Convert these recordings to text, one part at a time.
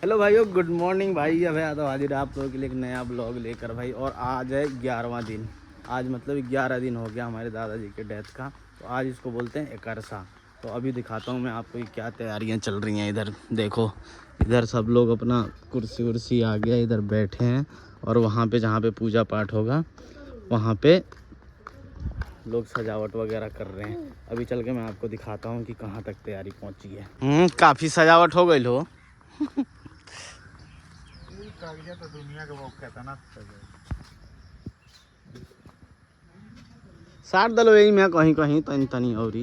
Hello भाइयों, good morning भाई। अब है तो हाजिर आप लोगों के लिए एक नया ब्लॉग लेकर भाई। और आज है 11वां दिन। आज मतलब 11 दिन हो गया हमारे दादाजी के डेथ का। तो आज इसको बोलते हैं एकरसा। तो अभी दिखाता हूँ मैं आपको ये क्या तैयारियाँ चल रही हैं। इधर देखो, इधर सब लोग अपना कुर्सी उर्सी आ गया, इधर बैठे हैं। और वहाँ पे जहाँ पे पूजा पाठ होगा वहाँ पे लोग सजावट वगैरह कर रहे हैं। अभी चल के मैं आपको दिखाता हूँ कि कहाँ तक तैयारी पहुँची है। काफ़ी सजावट हो गई हो। तो दुनिया का वो कहता ना साट दलो यही में कहीं कहीं तनी तनी और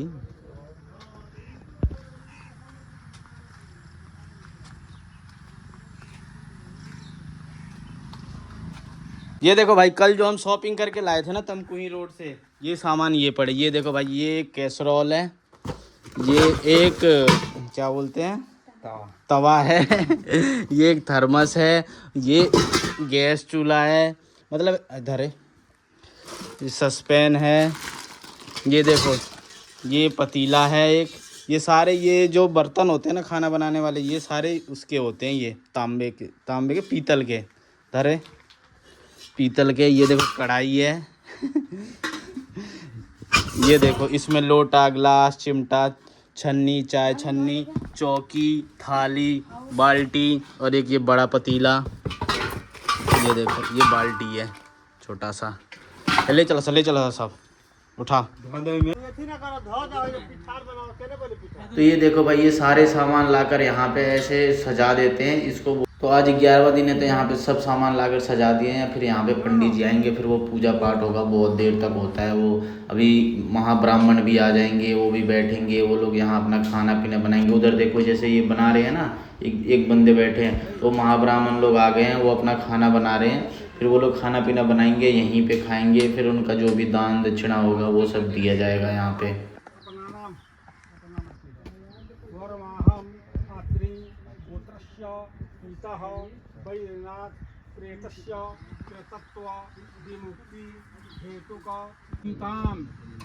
ये देखो भाई, कल जो हम शॉपिंग करके लाए थे ना तमकुही रोड से, ये सामान ये पड़े। ये देखो भाई, ये एक कैसरोल है, ये एक क्या बोलते हैं तवा है ये एक थर्मस है, ये गैस चूल्हा है, मतलब इधर है, ये सस्पेन है, ये देखो ये पतीला है एक। ये सारे ये जो बर्तन होते हैं ना खाना बनाने वाले, ये सारे उसके होते हैं। ये तांबे के पीतल के धरे, पीतल के। ये देखो कढ़ाई है ये देखो इसमें लोटा, ग्लास, चिमटा, छन्नी, चाय छन्नी, चौकी, थाली, बाल्टी, और एक ये बड़ा पतीला। ये देखो ये बाल्टी है छोटा सा। ले चलो सब उठा। तो ये देखो भाई, ये सारे सामान लाकर यहाँ पे ऐसे सजा देते हैं इसको। तो आज 11वां दिन है, तो यहाँ पे सब सामान लाकर सजा दिए हैं। फिर यहाँ पे पंडित जी आएंगे, फिर वो पूजा पाठ होगा, बहुत देर तक होता है वो। अभी महाब्राह्मण भी आ जाएंगे, वो भी बैठेंगे, वो लोग यहाँ अपना खाना पीना बनाएंगे। उधर देखो जैसे ये बना रहे हैं ना, एक बंदे बैठे हैं, तो महाब्राह्मण लोग आ गए हैं, वो अपना खाना बना रहे हैं। फिर वो लोग खाना पीना बनाएंगे, यहीं पे खाएंगे। फिर उनका जो भी दान दक्षिणा होगा वो सब दिया जाएगा यहाँ पे।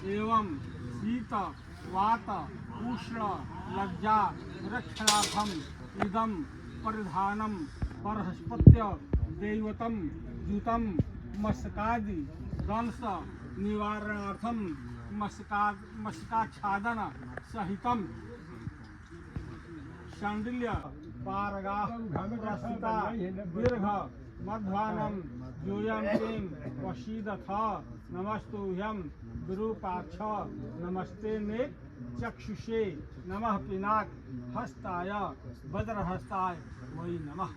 एवं शीत वात उष्ण लज्जा रक्षणार्थम इदम परिधानम बृहस्पत्य दैवतम युतम मस्कादि दंश निवारणार्थम मस्काच्छादन सहितम शांडिल्य पारगा प्रस्थिता दीर्घ मध्वानम जूयंतीम वशीदथ नमस्तुभ्यं विरूपाक्ष नमस्ते मे चक्षुषे नमः पिनाक हस्ताय वज्रहस्ताय वै नमः।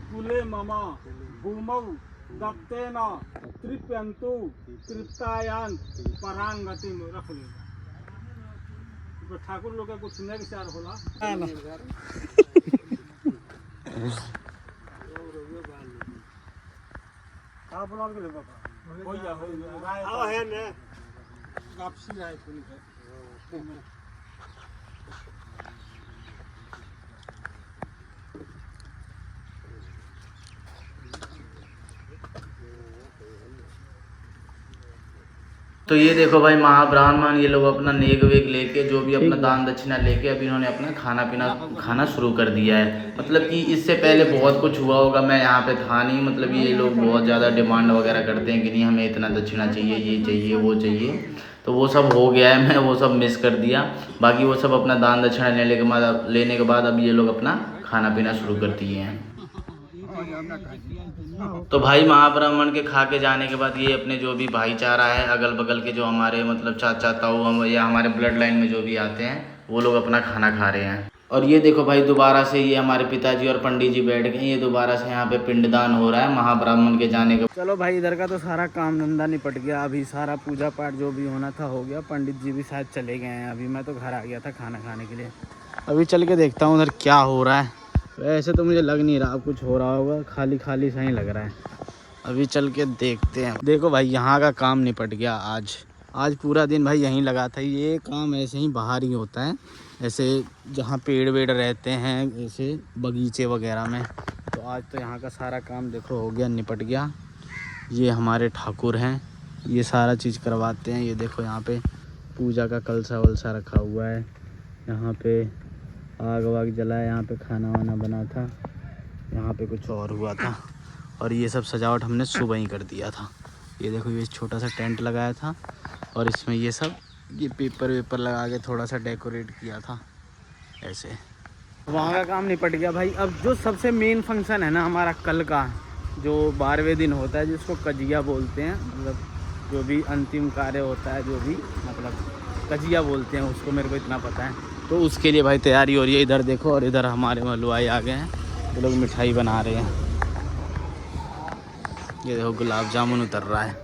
कुले मम भूमौ दत्तेन तृप्यन्तु तृप्तायान परांगति में रख ले। तो ठाकुर लोग का कुछ सुनने के विचार होला का बोला के ले बाबा हो जा आओ है ने वापसी आए पूरी है। तो ये देखो भाई, महाब्राह्मण ये लोग अपना नेग वेग लेके, जो भी अपना दान दक्षिणा लेके, अभी इन्होंने अपना खाना पीना खाना शुरू कर दिया है। मतलब कि इससे पहले बहुत कुछ हुआ होगा, मैं यहाँ पे था नहीं। मतलब ये लोग बहुत ज़्यादा डिमांड वगैरह करते हैं कि नहीं हमें इतना दक्षिणा चाहिए, ये चाहिए, वो चाहिए। तो वो सब हो गया है, मैं वो सब मिस कर दिया। बाकी वो सब अपना दान दक्षिणा लेने के बाद अब ये लोग अपना खाना पीना शुरू कर दिए हैं। तो भाई महाब्राह्मण के खा के जाने के बाद ये अपने जो भी भाईचारा है अगल बगल के, जो हमारे मतलब चाचा ताऊ हम या हमारे ब्लड लाइन में जो भी आते हैं, वो लोग अपना खाना खा रहे हैं। और ये देखो भाई, दोबारा से ये हमारे पिताजी और पंडित जी बैठ गए। ये दोबारा से यहाँ पे पिंडदान हो रहा है महाब्राह्मण के जाने के। चलो भाई, इधर का तो सारा काम धंधा निपट गया। अभी सारा पूजा पाठ जो भी होना था हो गया। पंडित जी भी शायद चले गए हैं। अभी मैं तो घर आ गया था खाना खाने के लिए। अभी चल के देखता हूँ उधर क्या हो रहा है। वैसे तो मुझे लग नहीं रहा कुछ हो रहा होगा, खाली खाली सा ही लग रहा है। अभी चल के देखते हैं। देखो भाई, यहाँ का काम निपट गया आज पूरा दिन भाई यहीं लगा था। ये काम ऐसे ही बाहर ही होता है, ऐसे जहाँ पेड़ वेड़ रहते हैं, ऐसे बगीचे वगैरह में। तो आज तो यहाँ का सारा काम देखो हो गया, निपट गया। ये हमारे ठाकुर हैं, ये सारा चीज़ करवाते हैं। ये देखो यहाँ पे पूजा का कलसा वलसा रखा हुआ है, यहाँ पे आग वाग जला है, यहाँ पे खाना वाना बना था, यहाँ पे कुछ और हुआ था। और ये सब सजावट हमने सुबह ही कर दिया था। ये देखो ये छोटा सा टेंट लगाया था और इसमें ये सब ये पेपर वेपर लगा के थोड़ा सा डेकोरेट किया था ऐसे। वहाँ का काम निपट गया भाई। अब जो सबसे मेन फंक्शन है ना हमारा कल का, जो 12वें दिन होता है, जिसको कजिया बोलते हैं, मतलब जो भी अंतिम कार्य होता है, जो भी मतलब कजिया बोलते हैं उसको, मेरे को इतना पता है। तो उसके लिए भाई तैयारी हो रही है। इधर देखो, और इधर हमारे हलवाई आ गए हैं, वो लोग मिठाई बना रहे हैं। ये देखो गुलाब जामुन उतर रहा है।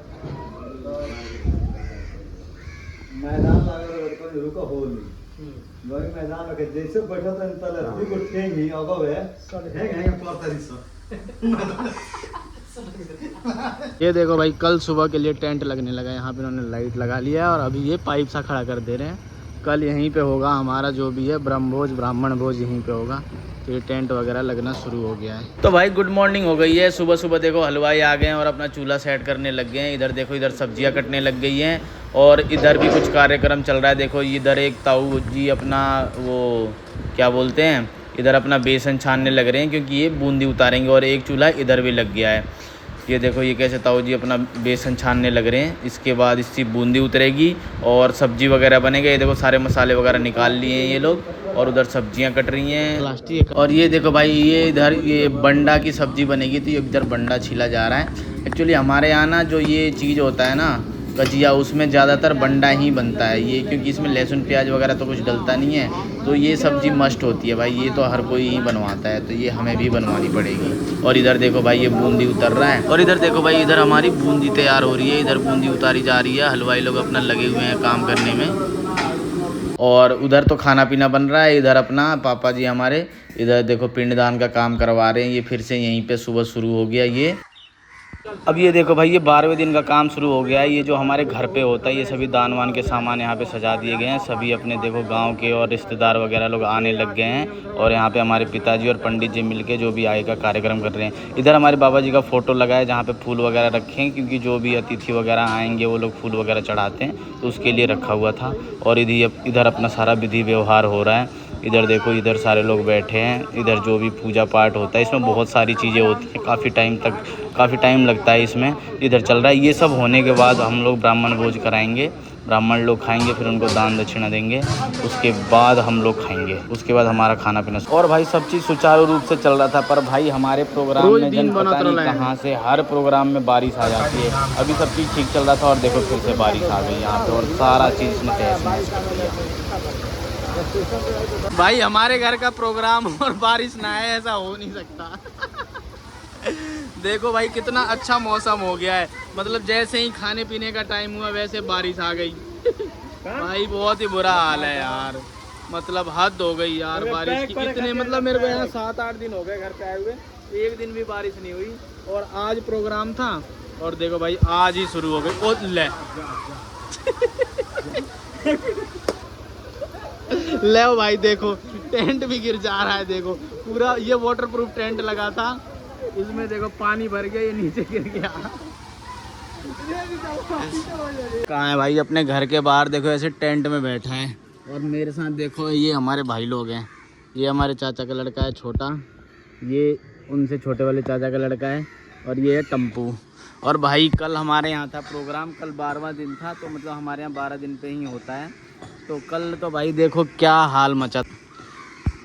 मैदान में जैसे बैठा था तले को टेंगी अगव है पड़ता ये देखो भाई कल सुबह के लिए टेंट लगने लगा है। यहाँ पे उन्होंने लाइट लगा लिया है और अभी ये पाइप सा खड़ा कर दे रहे हैं। कल यहीं पे होगा हमारा जो भी है ब्रह्मभोज, ब्राह्मण भोज यहीं पे होगा। तो ये टेंट वगैरह लगना शुरू हो गया है। तो भाई गुड मॉर्निंग हो गई है। सुबह सुबह देखो हलवाई आ गए हैं और अपना चूल्हा सेट करने लग गए हैं। इधर देखो, इधर सब्जियां कटने लग गई हैं और इधर भी कुछ कार्यक्रम चल रहा है। देखो इधर एक ताऊ जी अपना वो क्या बोलते हैं, इधर अपना बेसन छानने लग रहे हैं, क्योंकि ये बूंदी उतारेंगे। और एक चूल्हा इधर भी लग गया है। ये देखो ये कैसे ताऊ जी अपना बेसन छानने लग रहे हैं। इसके बाद इसकी बूंदी उतरेगी और सब्जी वगैरह बनेगा। ये देखो सारे मसाले वगैरह निकाल लिए हैं ये लोग, और उधर सब्जियां कट रही हैं। और ये देखो भाई ये इधर ये बंडा की सब्जी बनेगी, तो ये इधर बंडा छीला जा रहा है। एक्चुअली हमारे यहाँ ना जो ये चीज़ होता है ना कजिया, उसमें ज़्यादातर बंडा ही बनता है ये, क्योंकि इसमें लहसुन प्याज वगैरह तो कुछ डलता नहीं है। तो ये सब्ज़ी मस्ट होती है भाई, ये तो हर कोई ही बनवाता है, तो ये हमें भी बनवानी पड़ेगी। और इधर देखो भाई ये बूंदी उतर रहा है। और इधर देखो भाई इधर हमारी बूंदी तैयार हो रही है। इधर बूंदी उतारी जा रही है। हलवाई लोग अपना लगे हुए हैं काम करने में। और उधर तो खाना पीना बन रहा है। इधर अपना पापा जी हमारे इधर देखो पिंडदान का काम करवा रहे हैं। ये फिर से यहीं पे सुबह शुरू हो गया ये। अब ये देखो भाई ये 12वें दिन का काम शुरू हो गया है। ये जो हमारे घर पे होता है, ये सभी दान वान के सामान यहाँ पे सजा दिए गए हैं। सभी अपने देखो गांव के और रिश्तेदार वगैरह लोग आने लग गए हैं। और यहाँ पे हमारे पिताजी और पंडित जी मिलके जो भी आगे का कार्यक्रम कर रहे हैं। इधर हमारे बाबा जी का फ़ोटो लगा है, जहाँ पे फूल वगैरह रखे हैं, क्योंकि जो भी अतिथि वगैरह आएंगे वो लोग फूल वगैरह चढ़ाते हैं, तो उसके लिए रखा हुआ था। और इधर अपना सारा विधि व्यवहार हो रहा है। इधर देखो इधर सारे लोग बैठे हैं। इधर जो भी पूजा पाठ होता है, इसमें बहुत सारी चीज़ें होती हैं, काफ़ी टाइम लगता है इसमें। इधर चल रहा है। ये सब होने के बाद हम लोग ब्राह्मण भोज कराएंगे, ब्राह्मण लोग खाएंगे, फिर उनको दान दक्षिणा देंगे। उसके बाद हम लोग खाएंगे, उसके बाद हमारा खाना पीना। और भाई सब चीज़ सुचारू रूप से चल रहा था। पर भाई हमारे प्रोग्राम में जन पता नहीं कहाँ से हर प्रोग्राम में बारिश आ जाती है। अभी सब चीज़ ठीक चल रहा था और देखो फिर से बारिश आ गई यहाँ पे, और सारा चीज़ ने तहस कर दिया। भाई हमारे घर का प्रोग्राम और बारिश ना आए, ऐसा हो नहीं सकता। देखो भाई कितना अच्छा मौसम हो गया है। मतलब जैसे ही खाने पीने का टाइम हुआ वैसे बारिश आ गई। भाई बहुत ही बुरा हाल है यार, मतलब हद हो गई यार बारिश की। इतने मतलब मेरे को यहाँ 7-8 दिन हो गए घर पे आए हुए, एक दिन भी बारिश नहीं हुई। और आज प्रोग्राम था और देखो भाई आज ही शुरू हो गई। ओ ले ले भाई देखो टेंट भी गिर जा रहा है। देखो पूरा ये वाटरप्रूफ टेंट लगा था, इसमें देखो पानी भर गया, ये नीचे गिर गया। कहाँ है भाई? अपने घर के बाहर देखो ऐसे टेंट में बैठा है। और मेरे साथ देखो ये हमारे भाई लोग हैं। ये हमारे चाचा का लड़का है छोटा, ये उनसे छोटे वाले चाचा का लड़का है, और ये है टम्पू। और भाई कल हमारे यहाँ था प्रोग्राम, कल 12वां दिन था, तो मतलब हमारे यहाँ 12 दिन पे ही होता है। तो कल तो भाई देखो क्या हाल मचा,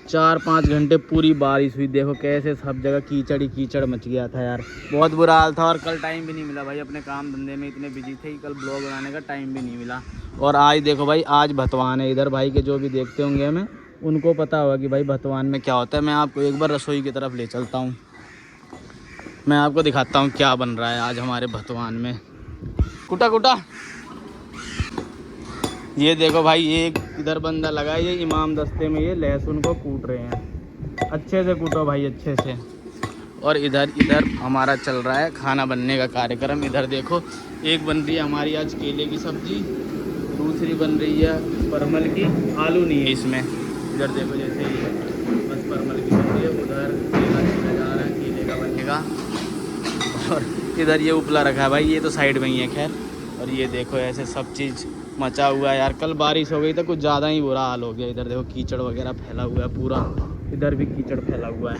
4-5 घंटे पूरी बारिश हुई। देखो कैसे सब जगह कीचड़ ही कीचड़ मच गया था यार, बहुत बुरा हाल था। और कल टाइम भी नहीं मिला भाई, अपने काम धंधे में इतने बिजी थे कि कल ब्लॉग बनाने का टाइम भी नहीं मिला। और आज देखो भाई आज भतवान है। इधर भाई के जो भी देखते होंगे हमें, उनको पता होगा कि भाई भतवान में क्या होता है। मैं आपको एक बार रसोई की तरफ ले चलता हूँ, मैं आपको दिखाता हूँ क्या बन रहा है आज हमारे भतवान में। कुटा कुटा, ये देखो भाई एक इधर बंदा लगा है, ये इमाम दस्ते में ये लहसुन को कूट रहे हैं। अच्छे से कूटो भाई, अच्छे से। और इधर हमारा चल रहा है खाना बनने का कार्यक्रम। इधर देखो एक बन रही है हमारी आज केले की सब्जी, दूसरी बन रही है परमल की, आलू नहीं है इसमें। इधर देखो जैसे ये बस परमल की बन रही है, उधर केला छीला जा रहा है, केले का बनेगा। और इधर ये उपला रखा है भाई, ये तो साइड में ही है खैर। और ये देखो ऐसे सब चीज़ मचा हुआ है यार। कल बारिश हो गई तो कुछ ज़्यादा ही बुरा हाल हो गया। इधर देखो कीचड़ वगैरह फैला हुआ है पूरा, इधर भी कीचड़ फैला हुआ है।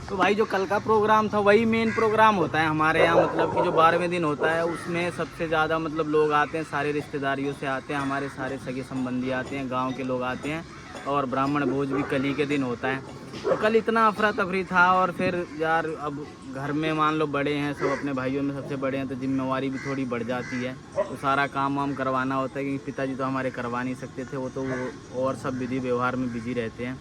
तो भाई जो कल का प्रोग्राम था वही मेन प्रोग्राम होता है हमारे यहाँ, मतलब कि जो 12वें दिन होता है उसमें सबसे ज़्यादा मतलब लोग आते हैं, सारे रिश्तेदारियों से आते हैं, हमारे सारे सगे संबंधी आते हैं, गांव के लोग आते हैं। और ब्राह्मण भोज भी कल ही के दिन होता है। तो कल इतना अफरा तफरी था। और फिर यार अब घर में मान लो बड़े हैं सब, अपने भाइयों में सबसे बड़े हैं, तो जिम्मेवारी भी थोड़ी बढ़ जाती है। तो सारा काम वाम करवाना होता है, क्योंकि पिताजी तो हमारे करवा नहीं सकते थे, वो और सब विधि व्यवहार में बिजी रहते हैं।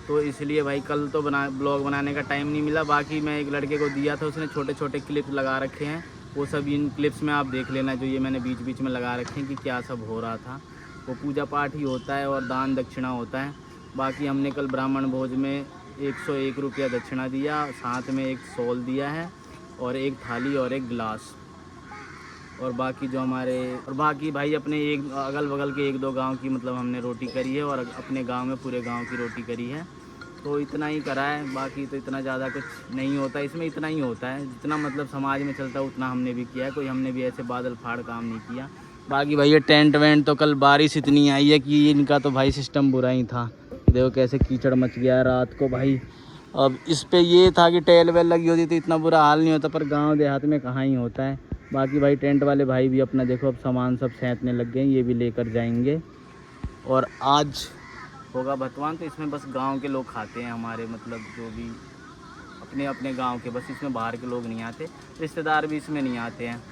तो इसलिए भाई कल तो ब्लॉग बनाने का टाइम नहीं मिला। बाकी मैं एक लड़के को दिया था, उसने छोटे छोटे क्लिप्स लगा रखे हैं, वो सब इन क्लिप्स में आप देख लेना, जो ये मैंने बीच बीच में लगा रखे हैं कि क्या सब हो रहा था। वो पूजा पाठ ही होता है और दान दक्षिणा होता है। बाकी हमने कल ब्राह्मण भोज में 101 रुपया दक्षिणा दिया, साथ में एक सॉल दिया है और एक थाली और एक गिलास। और बाकी जो हमारे और बाकी भाई अपने एक अगल बगल के 1-2 गांव की मतलब हमने रोटी करी है, और अपने गांव में पूरे गांव की रोटी करी है। तो इतना ही करा है, बाकी तो इतना ज़्यादा कुछ नहीं होता इसमें। इतना ही होता है जितना मतलब समाज में चलता है उतना हमने भी किया है। कोई हमने भी ऐसे बादल फाड़ काम नहीं किया। बाकी भाई ये टेंट वेंट तो कल बारिश इतनी आई है कि इनका तो भाई सिस्टम बुरा ही था। देखो कैसे कीचड़ मच गया है रात को भाई। अब इस पे ये था कि टेल वेल लगी होती तो इतना बुरा हाल नहीं होता, पर गांव देहात में कहाँ ही होता है। बाकी भाई टेंट वाले भाई भी अपना देखो अब सामान सब सैंतने लग गए हैं, ये भी लेकर जाएंगे। और आज होगा भतवान, तो इसमें बस गांव के लोग खाते हैं हमारे, मतलब जो भी अपने अपने गांव के, बस इसमें बाहर के लोग नहीं आते, रिश्तेदार भी इसमें नहीं आते हैं।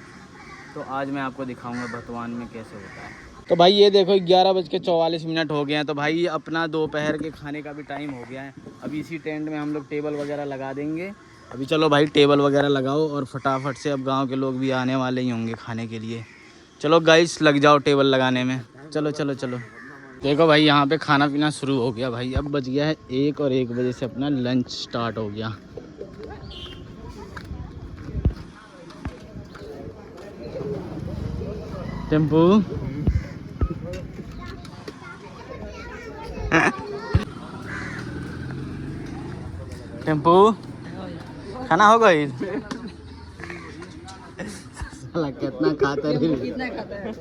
तो आज मैं आपको दिखाऊंगा भतवान में कैसे होता है। तो भाई ये देखो 11:44 हो गए हैं। तो भाई अपना दोपहर के खाने का भी टाइम हो गया है। अभी इसी टेंट में हम लोग टेबल वगैरह लगा देंगे। अभी चलो भाई टेबल वगैरह लगाओ और फटाफट से, अब गांव के लोग भी आने वाले ही होंगे खाने के लिए। चलो गाइस लग जाओ टेबल लगाने में। चलो चलो चलो। देखो भाई यहाँ पे खाना पीना शुरू हो गया भाई। अब बज गया है 1 और 1 बजे से अपना लंच स्टार्ट हो गया। टेम्पू टेम्पू खाना हो गई? साला कितना खाता है, कितना खाता है?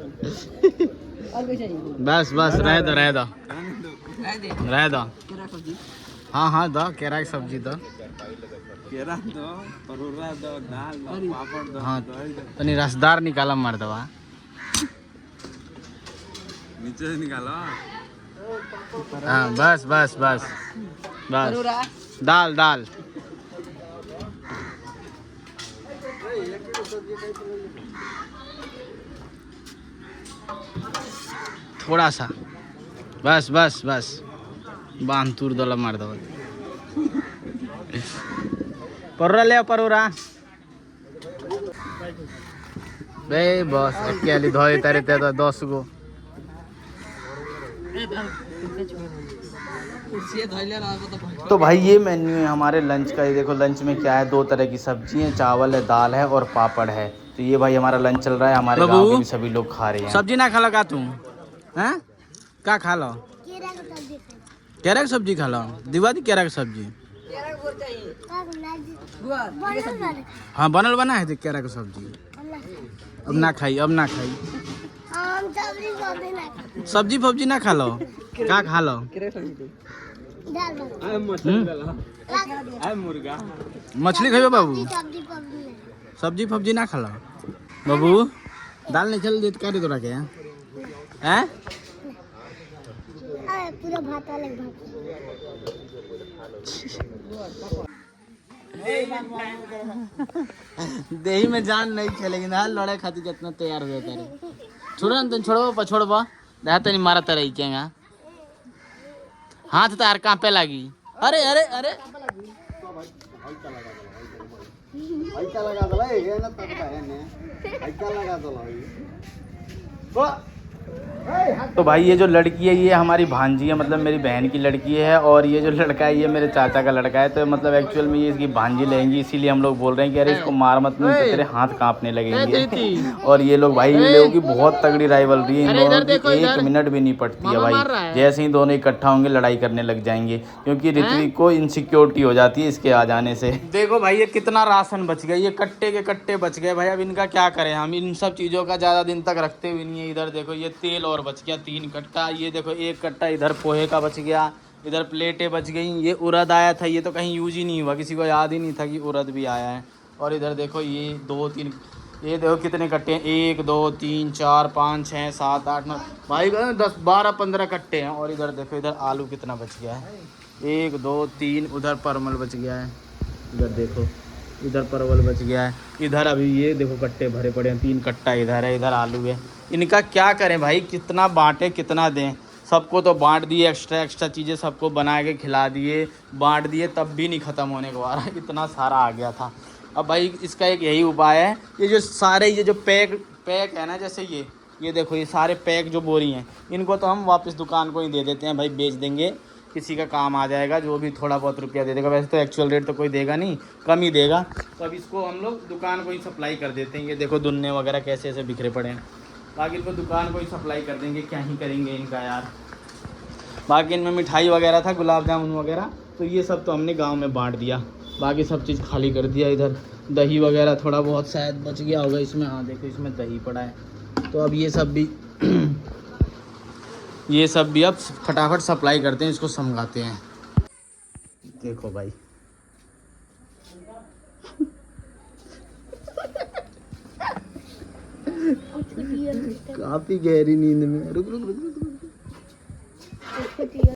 बस बस रह दो रह दो रह दो। हाँ हाँ दो, केरा की सब्जी दो, केरा दो, परोरा दो, दाल दो, पापड़ दो। हाँ तनी रसदार निकाला मर्दवा, नीचे से निकालो। हाँ बस बस बस बस, दाल दाल। थोड़ा सा बस बस बस, बांध तूर दला मार दो। परोरा ले परोरा बे, बस अकेली धोई तारे ते 10 गो। तो भाई ये मेन्यू है हमारे लंच का। ये देखो लंच में क्या है, 2 तरह की सब्जी है, चावल है, दाल है और पापड़ है। तो ये भाई हमारा लंच चल रहा है, हमारे गांव के भी सभी लोग खा रहे हैं। सब्जी ना खा लो का तुम? हैं का खा लो? केरा की सब्जी खा लो। दिवा दी केरा की सब्जी। हाँ बनल बना है केरा की सब्जी। अब ना खाई, अब ना खाई, सब्जी फब्जी ना खा लो। क्या खा लो? मछली खाइयो बाबू, सब्जी फब्जी ना खा लो बाबू। दाल नहीं चल देत करे तोरा के हैं? पूरा भात अलग भात। देही में जान नहीं चलेगी ना, लड़ाई खाती कितना तैयार हो जाता है। छोड़ो ना, छोड़ो छोड़ो देखा तो नहीं मारा तरह ही क्या हाथ तार कहाँ पे लगी? अरे अरे अरे लगा तो भाई ये जो लड़की है ये हमारी भांजी है, मतलब मेरी बहन की लड़की है, और ये जो लड़का है ये मेरे चाचा का लड़का है। तो मतलब एक्चुअल में ये इसकी भांजी लेंगी, इसीलिए हम लोग बोल रहे हैं कि अरे इसको मार मत, नहीं तो तेरे हाथ कांपने लगेंगे। और ये लोग भाई, इन लोगों की बहुत तगड़ी राइवलरी है, इन दोनों की 1 मिनट भी नहीं पड़ती है भाई। जैसे ही दोनों इकट्ठा होंगे लड़ाई करने लग जाएंगे, क्योंकि ऋत्विक को इनसिक्योरिटी हो जाती है इसके आ जाने से। देखो भाई ये कितना राशन बच गया, ये कट्टे के कट्टे बच गए भाई। अब इनका क्या करें हम, इन सब चीज़ों का ज़्यादा दिन तक रखते भी नहीं है। इधर देखो ये तेल और बच गया 3 कट्टा, ये देखो 1 कट्टा इधर पोहे का बच गया, इधर प्लेटें बच गई। ये उड़द आया था, ये तो कहीं यूज ही नहीं हुआ, किसी को याद ही नहीं था कि उड़द भी आया है। और इधर देखो ये 2-3, ये देखो कितने कट्टे हैं, 1 2 3 4 5 6 7 8 9 भाई 10 12 15 कट्टे हैं। और इधर देखो इधर आलू कितना बच गया है, 1 2 3, उधर परमल बच गया है, इधर देखो इधर परवल बच गया है, इधर अभी ये देखो कट्टे भरे पड़े हैं, 3 कट्टा इधर है, इधर आलू है। इनका क्या करें भाई, कितना बांटे कितना दें। सबको तो बांट दिए, एक्स्ट्रा चीज़ें सबको बना के खिला दिए, बांट दिए, तब भी नहीं ख़त्म होने को आ रहा, इतना सारा आ गया था। अब भाई इसका एक यही उपाय है, ये जो सारे ये जो पैक है ना, जैसे ये देखो ये सारे पैक जो बोरी हैं, इनको तो हम वापस दुकान को ही दे देते हैं भाई, बेच देंगे, किसी का काम आ जाएगा, जो भी थोड़ा बहुत रुपया दे देगा। वैसे तो एक्चुअल रेट तो कोई देगा नहीं, कम ही देगा। तो अब इसको हम लोग दुकान को ही सप्लाई कर देते हैं। ये देखो दुन्ने वगैरह कैसे ऐसे बिखरे पड़े हैं, बाकी इनको दुकान को ही सप्लाई कर देंगे, क्या ही करेंगे इनका यार। बाकी इनमें मिठाई वगैरह था, गुलाब जामुन वगैरह, तो ये सब तो हमने गाँव में बाँट दिया, बाकी सब चीज़ खाली कर दिया। इधर दही वगैरह थोड़ा बहुत शायद बच गया होगा इसमें, हाँ देखो इसमें दही पड़ा है। तो अब ये सब भी ये सब भी अब फटाफट सप्लाई करते हैं, इसको समझाते हैं। देखो भाई काफी गहरी नींद में, रुक रुक रुक रुक, रुक।